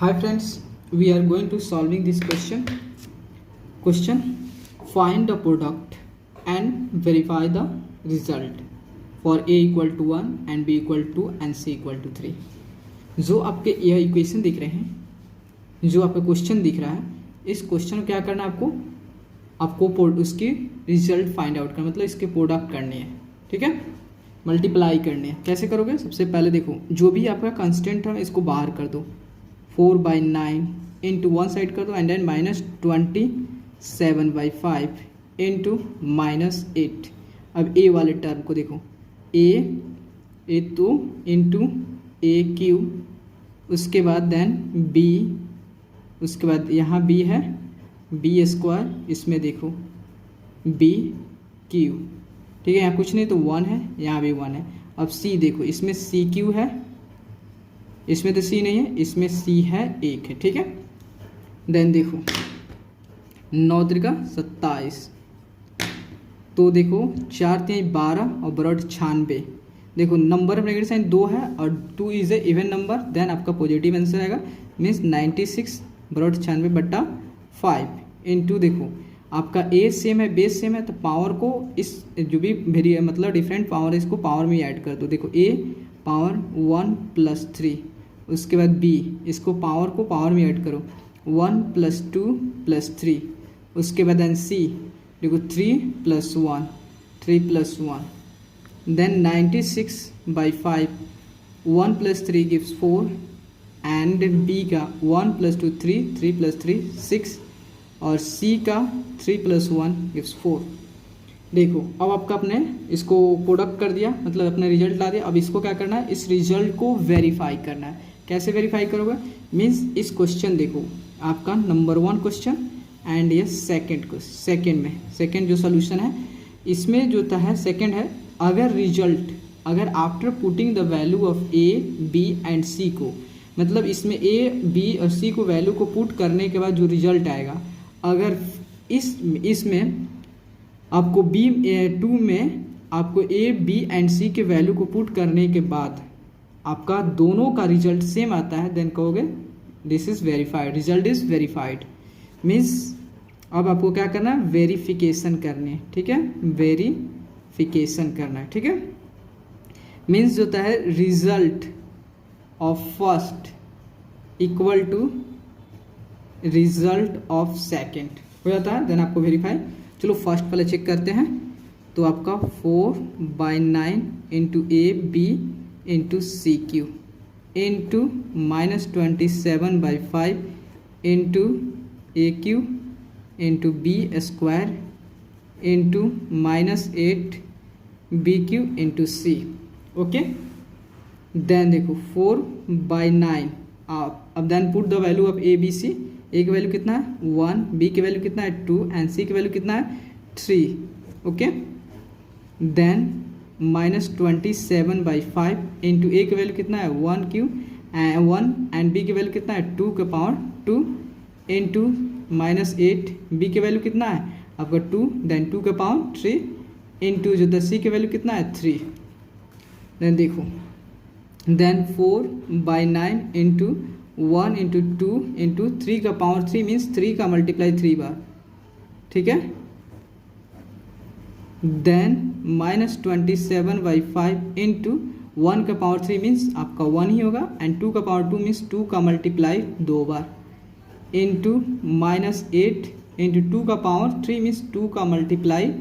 Hi friends, we are going to solving this question. Find the product and verify the result for a equal to 1 and b equal to and c equal to 3. जो आपके यह equation दिख रहे हैं, जो आपका question दिख रहा है, इस क्वेश्चन को क्या करना है आपको उसकी रिजल्ट फाइंड आउट करना, मतलब इसके प्रोडक्ट करनी है. ठीक है, मल्टीप्लाई करनी है. कैसे करोगे? सबसे पहले देखो, जो भी आपका कांस्टेंट है इसको बाहर कर दो. 4/9 इंटू वन साइड कर दो एंड देन -27/5 इंटू -8. अब ए वाले टर्म को देखो, ए तो इंटू ए क्यूब, उसके बाद देन बी, उसके बाद यहाँ बी है बी स्क्वायर, इसमें देखो बी क्यूब. ठीक है, यहाँ कुछ नहीं तो 1 है, यहाँ भी 1 है. अब सी देखो, इसमें सी क्यू है, इसमें तो सी नहीं है, इसमें सी है 1 है. ठीक है, देन देखो 9 त्रिका 27, तो देखो 4 3 12 और बराबर 96. देखो नंबर ऑफ नेगेटिव साइन 2 है और 2 is a even number, then आपका पॉजिटिव आंसर आएगा. मीन्स 96 बराबर 96/5 इंटू देखो आपका ए सेम है, बेस सेम है, तो पावर को इस जो भी वेरी मतलब डिफरेंट पावर है इसको पावर में ऐड कर दो. देखो ए पावर 1 + 3, उसके बाद बी, इसको पावर को पावर में ऐड करो 1 + 2 + 3, उसके बाद देन सी देखो 3 + 1 3 + 1, देन 96/5 1 + 3 gives 4 एंड बी का 1 + 2 3 3 + 3 6 और सी का 3 + 1 gives 4. देखो अब आपका अपने इसको प्रोडक्ट कर दिया, मतलब अपने रिजल्ट ला दिया. अब इसको क्या करना है, इस रिजल्ट को वेरीफाई करना है. कैसे वेरीफाई करोगे? मीन्स इस क्वेश्चन देखो आपका नंबर 1 क्वेश्चन एंड ये सेकेंड जो सोल्यूशन है इसमें जो है सेकेंड है. अगर after putting the value of A B and C को, मतलब इसमें ए बी और सी को वैल्यू को पुट करने के बाद जो रिजल्ट आएगा, अगर इसमें आपको B2 में आपको ए बी एंड सी के वैल्यू को पुट करने के बाद आपका दोनों का रिजल्ट सेम आता है, देन कहोगे this is verified, result is verified. Means अब आपको क्या करना है, वेरिफिकेशन करनी है. ठीक है, वेरिफिकेशन करना है. ठीक है, मीन्स जो होता है result of first equal to result of second हो जाता है, देन आपको वेरीफाई. चलो फर्स्ट पहले चेक करते हैं. तो आपका 4/9 into A B into C Q into -27/5 into A Q into B square into -8 B Q into C. Okay, then देखो 4/9 अब then put the value of A B C. A की वैल्यू कितना है 1, बी की वैल्यू कितना है 2 एंड सी की वैल्यू कितना है 3. ओके, देन -27/5 इंटू ए की वैल्यू कितना है 1 एंड बी की वैल्यू कितना है 2 के पावर 2 इंटू -8 बी की वैल्यू कितना है आपका 2, देन 2 के पावर 3 इंटू जो सी की वैल्यू कितना है 3. देन देखो देन 4/9 इंटू 1 इंटू 2 इंटू 3 का पावर 3 मीन्स 3 का मल्टीप्लाई 3 बार. ठीक है, देन -27/5 इंटू 1 का पावर 3 मीन्स आपका 1 ही होगा एंड 2 का पावर 2 मीन्स 2 का मल्टीप्लाई 2 बार इंटू -8 इंटू 2 का पावर 3 मीन्स 2 का multiply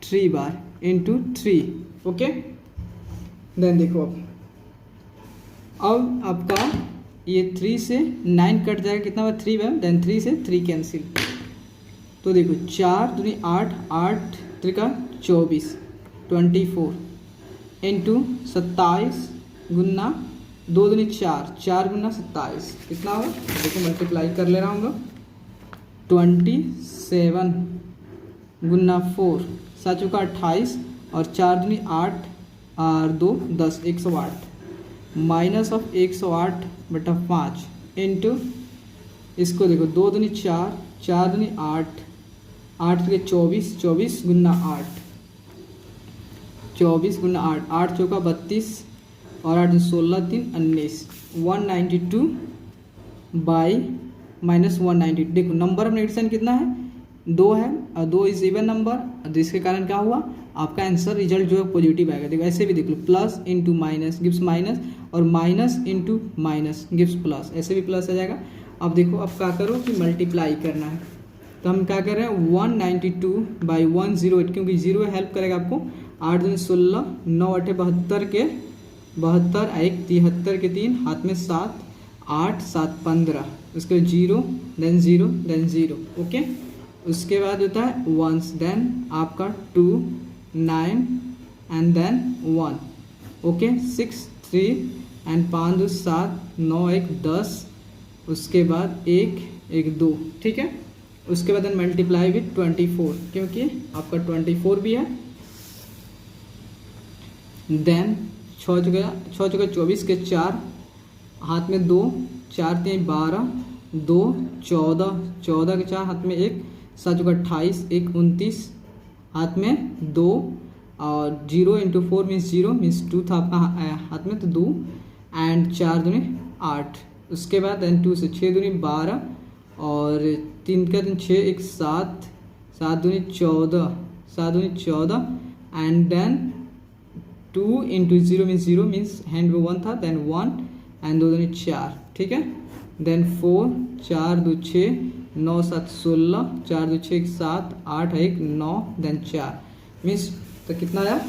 3 bar into 3. Okay, then देखो अब आपका ये 3 से 9 कट जाएगा, कितना हुआ 3 बार, देन 3 से 3 कैंसिल. तो देखो 4 दूनी 8 8 त्रिका 24 24 इंटू 27 गुना 2 दूनी 4 4 गुना 27 कितना होगा, देखो मल्टीप्लाई कर ले रहा हूँ. 27 गुना 4 7 चौका 28 और 4 दूनी 8 और 2 10 108 माइनस ऑफ 108/5 इंटू इसको देखो 2 दूनी 4 4 दूनी 8 8 के 24 24 गुना 8 24 गुना 8 8 चौका 32 और 8 16 3 19 192 बाई -190। देखो नंबर ऑफ नेगेटिव साइन कितना है, 2 है, और 2 इज इवन नंबर, जिसके कारण क्या हुआ, आपका आंसर रिजल्ट जो है पॉजिटिव आएगा। देखो ऐसे भी देख लो, plus into minus gives minus, और minus into minus gives plus, ऐसे भी प्लस आ जाएगा। अब देखो अब क्या करो कि मल्टीप्लाई करना है, तो हम क्या कर रहे हैं 192/108, क्योंकि जीरो हेल्प करेगा आपको। 8 दूनी 16, 9 8 72 के 72, 1 73 के 3, हाथ में 7, 8 7 15, उसके बाद 0 देन 0 देन 0, ओके। उसके बाद होता है वंस, देन आपका 2 9 एंड देन 1, ओके। 6 3 एंड 5 2 7 9 1 10, उसके बाद 1 1 2, ठीक है। उसके बाद मल्टीप्लाई विथ 24, क्योंकि आपका 24 भी है। देन 6 जगह 24 के 4, हाथ में 2, 4 3 12, 2 14, 14 के 4 हाथ में 1, 7 28, 1 29, हाथ में 2, और 0 इंटू 4 मीन्स 0 मीन्स 2 था आपका हाथ में, तो 2 एंड 4 दूनी 8। उसके बाद देन 2 से 6 दूनी 12, और 3 का 6 1 7, 7 दूनी 14, 7 दूनी 14, and then 2 into 0 means 0 means hand में 1 था, देन 1 एंड 2 दूनी 4, ठीक है। देन 4 4 2 6 9 7 16, 4 2 6 7 8 1 9, देन 4 मीन्स, तो कितना आया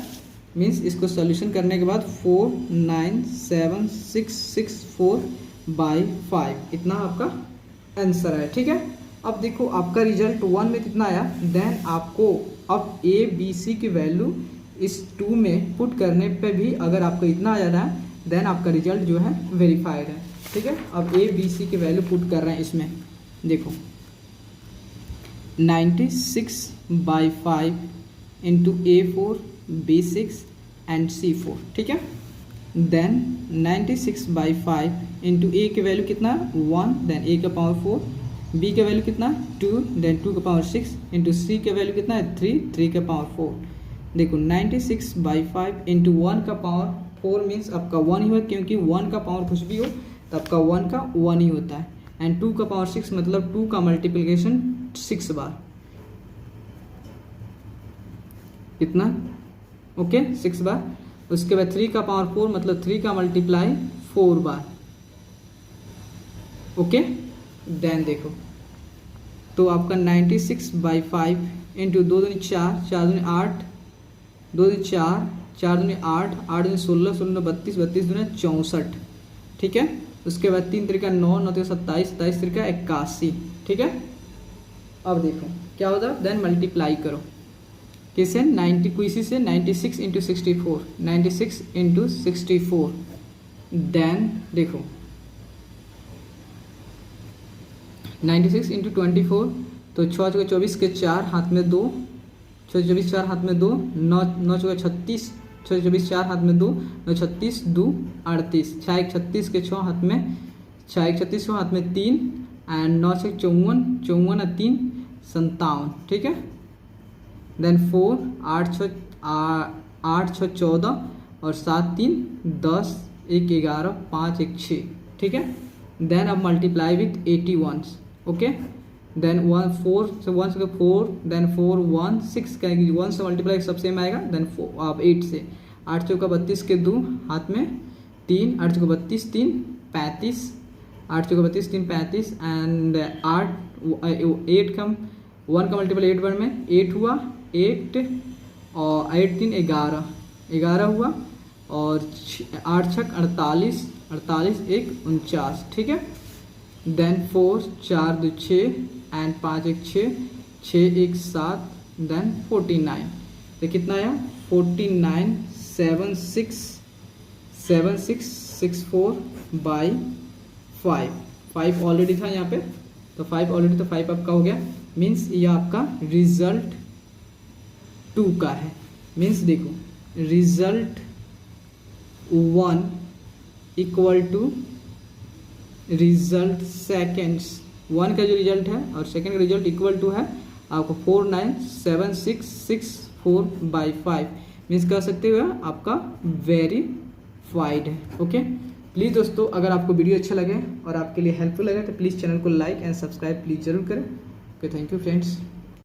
मीन्स इसको सोल्यूशन करने के बाद 4976645, इतना आपका आंसर है, ठीक है। अब देखो आपका रिजल्ट 1 में कितना आया, देन आपको अब ए बी सी की वैल्यू इस 2 में पुट करने पे भी अगर आपको इतना आ जा रहा है, देन आपका रिजल्ट जो है वेरीफाइड है, ठीक है। अब ए बी सी की वैल्यू पुट कर रहे हैं इसमें, देखो 96/5 into A4 B6 and C4, ठीक है। देन 96/5 इंटू ए की वैल्यू कितना 1, देन ए का पावर 4, बी का वैल्यू कितना 2, देन 2 का पावर 6, इंटू सी का वैल्यू कितना है 3, 3 का पावर 4। देखो 96/5 इंटू 1 का पावर 4 मीन्स आपका 1 ही होगा, क्योंकि 1 का पावर कुछ भी हो तो आपका 1 का 1 ही होता है। एंड 2 का पावर 6 मतलब 2 का मल्टीप्लिकेशन 6 बार, कितना, ओके 6 बार। उसके बाद 3 का पावर 4 मतलब 3 का मल्टीप्लाई 4 बार, ओके। देन देखो तो आपका 96/5 इंटू 2 दूनी 4, 4 दूनी 8, 2 दूनी 4, 4 दूनी 8, 8 दूनी 16, 16 32, 32 दूनी 64, ठीक है। उसके बाद 3 3 9, 9 27, 27 3 81, ठीक है। अब देखो क्या होता है, देन मल्टीप्लाई करो किसे 90 किसी से 96 इंटू 64, 96 इंटू 64, देन देखो 96 इंटू 24, तो 6 चौके 24 के 4 हाथ में 2, 6 24 4 हाथ में 2, 9 9 चौके 36, 6 24 4 हाथ में 2, 9 36 2 38, 6 1 36 के 6 हाथ में, 6 1 36 6 हाथ में 3, एंड 9 6 54, 54 3 57, ठीक है। देन 4 8 6 14, और 7 3 10, 1 11, 5 1 6, ठीक है। देन अब मल्टीप्लाई विथ 81, ओके। देन 1 4 से 1 से 4, देन 4 1 6 का 1 से मल्टीप्लाई सब सेम आएगा, देन 4 आप 8 से 8 चौका 32 के 2 हाथ में 3, 8 चौका 32 3 35, 8 चौका 32 3 35, एंड 8 का 1 का मल्टीपल 8 बार में 8 हुआ, 8 और 8 3 11, 11 हुआ, और 8 6 48, 48 1 49, ठीक है। देन 4 4 2 6 एंड 5 1 6, 6 1 7, देन 49, तो कितना आया 497664/5, 5 ऑलरेडी था यहाँ पे, तो 5 ऑलरेडी, तो 5 आपका हो गया, मीन्स ये आपका रिजल्ट 2 का है। मीन्स देखो result 1 equal to result seconds 1 का जो रिजल्ट है और सेकेंड का रिजल्ट इक्वल टू है आपको 4976664/5, मीन्स कह सकते हो आपका वेरीफाइड है, ओके। प्लीज़ दोस्तों, अगर आपको वीडियो अच्छा लगे और आपके लिए हेल्पफुल लगे तो प्लीज़ चैनल को लाइक एंड सब्सक्राइब प्लीज़ ज़रूर करें। Okay, thank you friends.